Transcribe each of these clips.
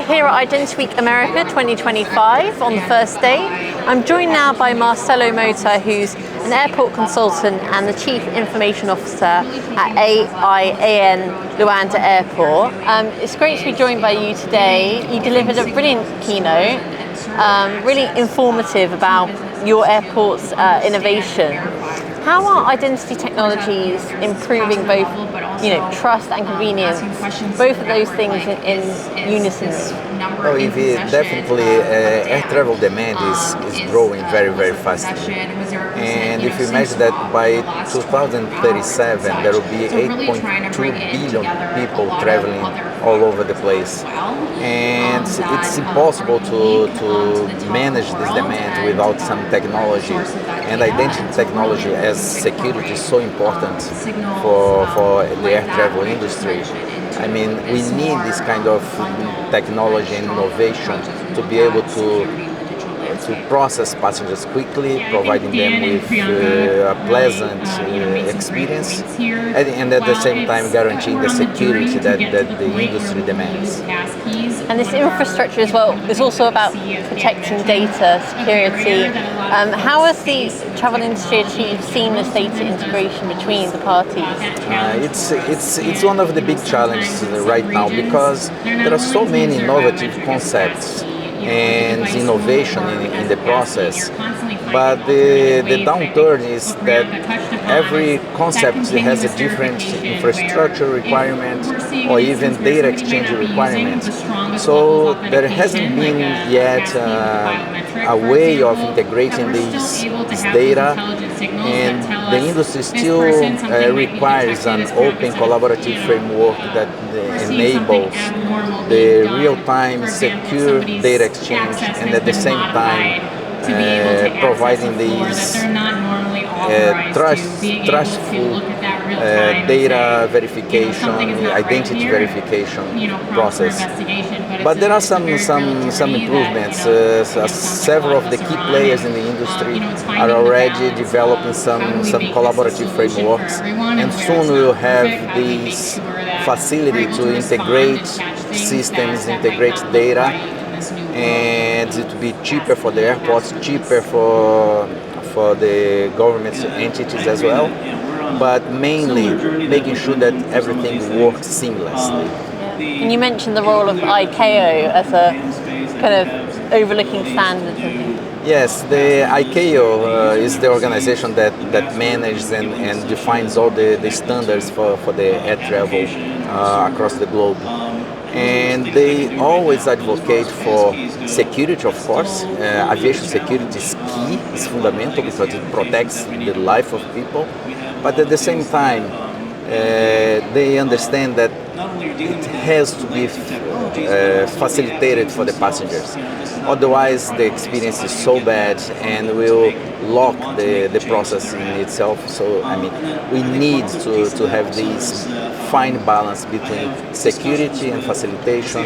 here at Identity Week America 2025 on the first day. I'm joined now by Marcelo Mota, who's an airport consultant and the Chief Information Officer at Aian Luanda Airport. It's great to be joined by you today. You delivered a brilliant keynote, really informative about your airport's innovation. How are identity technologies improving both, trust and convenience? Both of those things in unison. Well, definitely air travel demand is growing very, very fast. And if you imagine that by 2037 there will be 8.2 billion people traveling all over the place. And it's impossible to manage this demand without some technology. And identity technology as security is so important for the air travel industry. I mean, we need this kind of technology and innovation to be able to process passengers quickly, providing them with a pleasant experience, and at the same time guaranteeing the security that the industry demands. And this infrastructure as well is also about protecting data, security. How has the travel industry achieved seamless data integration between the parties? It's one of the big challenges right now, because there are so many innovative concepts and innovation in the process, but the downturn is that every concept has a different infrastructure requirement or even data exchange requirement. So there hasn't been yet a way of integrating this data, and the industry still requires an open collaborative framework that enables the real-time secure data exchange, and at the same time providing these trustful data verification, identity verification process. But there are some improvements. Several of the key players in the industry are already developing some collaborative frameworks, and soon we will have this facility to integrate systems, integrate data, and it will be cheaper for the airports, cheaper for the government entities as well, but mainly making sure that everything works seamlessly. And you mentioned the role of ICAO as a kind of overlooking standards. Yes, the ICAO is the organization that manages and defines all the standards for the air travel across the globe. And they always advocate for security, of course. Aviation security is key, is fundamental, because it protects the life of people. But at the same time, they understand that it has to be facilitated for the passengers. Otherwise, the experience is so bad and will lock the process in itself. So, I mean, we need to have this fine balance between security and facilitation,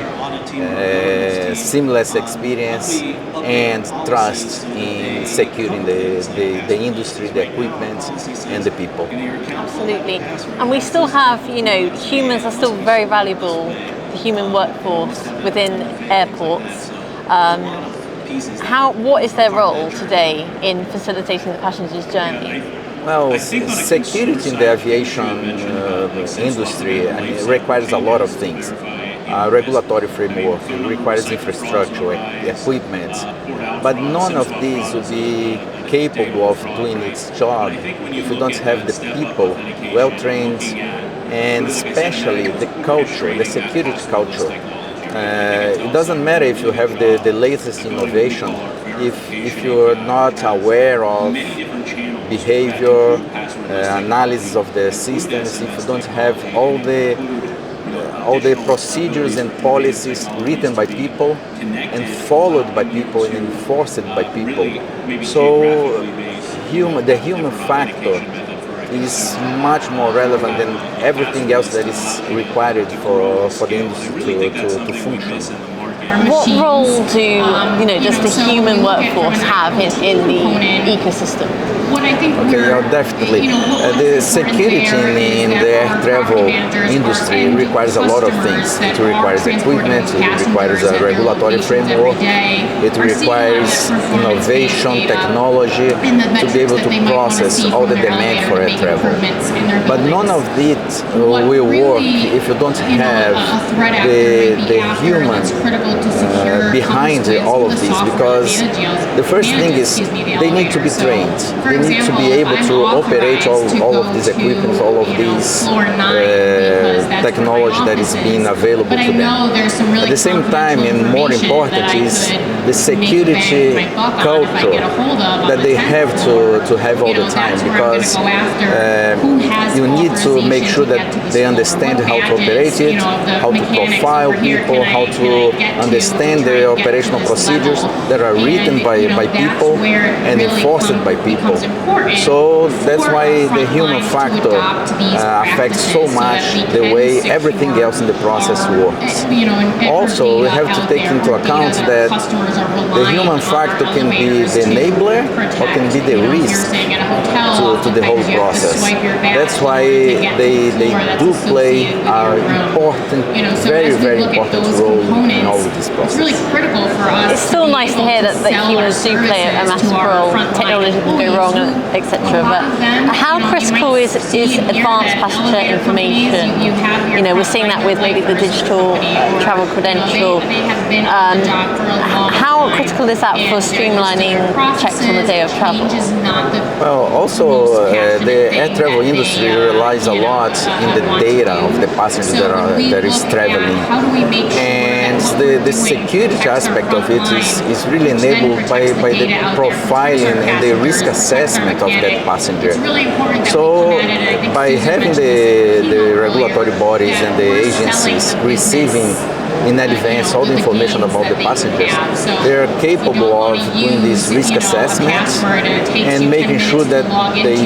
seamless experience, and trust in securing the industry, the equipment, and the people. Absolutely. And we still have, humans are still very valuable, the human workforce within airports. What is their role today in facilitating the passenger's journey? Well, security in the aviation industry requires a lot of things. Regulatory framework, it requires infrastructure, equipment, but none of these will be capable of doing its job if we don't have the people well trained, and especially the culture, the security culture. It doesn't matter if you have the latest innovation if you're not aware of behavior, analysis of the systems, if you don't have all the procedures and policies written by people and followed by people and enforced by people. So the human factor is much more relevant than everything else that is required for the industry to function. What role does the human workforce have in the ecosystem? Okay, yeah, definitely. The security in the air travel industry requires a lot of things. It requires equipment, it requires a regulatory framework, it requires innovation, technology to be able to process all the demand for air travel. But none of it will work if you don't have the human behind all of this, because the first thing is they need to be trained. They need to be able to operate all of these equipment, all of these technology that is being available to them. At the same time, and more important, is the security culture that they have to have all the time, because you need to make sure that they understand how to operate it, how to profile people, how to understand the operational procedures that are written by people and enforced by people. So that's why the human factor affects so much the way everything else in the process works. Also, we have to take into account that the human factor can be the enabler or can be the risk to the whole process. That's why they do play an important, very important role in all of this process. It's still nice to hear that humans do play a massive role. Technology can go wrong, etc. But how critical is advanced passenger information? We're seeing that with maybe the digital travel credential. How critical is that for streamlining checks on the day of travel? Well, also the air travel industry relies a lot in the data of the passengers that is traveling, and the security aspect of it is really enabled by the profiling and the risk assessment of that passenger. So by having the regulatory bodies and the agencies receiving in advance all the information about the passengers, they are capable of doing these risk assessments and making sure that they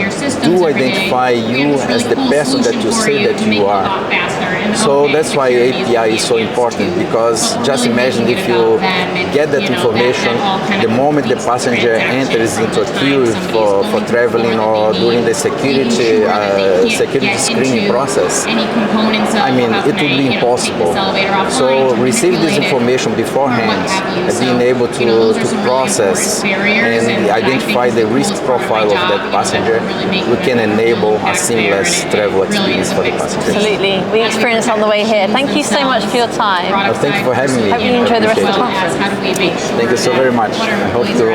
do identify you as the person that you say that you are. So that's why API is so important, because just imagine if you get that information the moment the passenger enters into a queue for traveling or during the security screening process. I mean, it would be impossible. So receive this information beforehand and being able to process and identify the risk profile of that passenger, we can enable a seamless travel experience for the passenger. Absolutely. We experienced on the way here. Thank you so much for your time. Thank you for having me. Hope you enjoy the rest of the conference. Thank you so very much. I hope to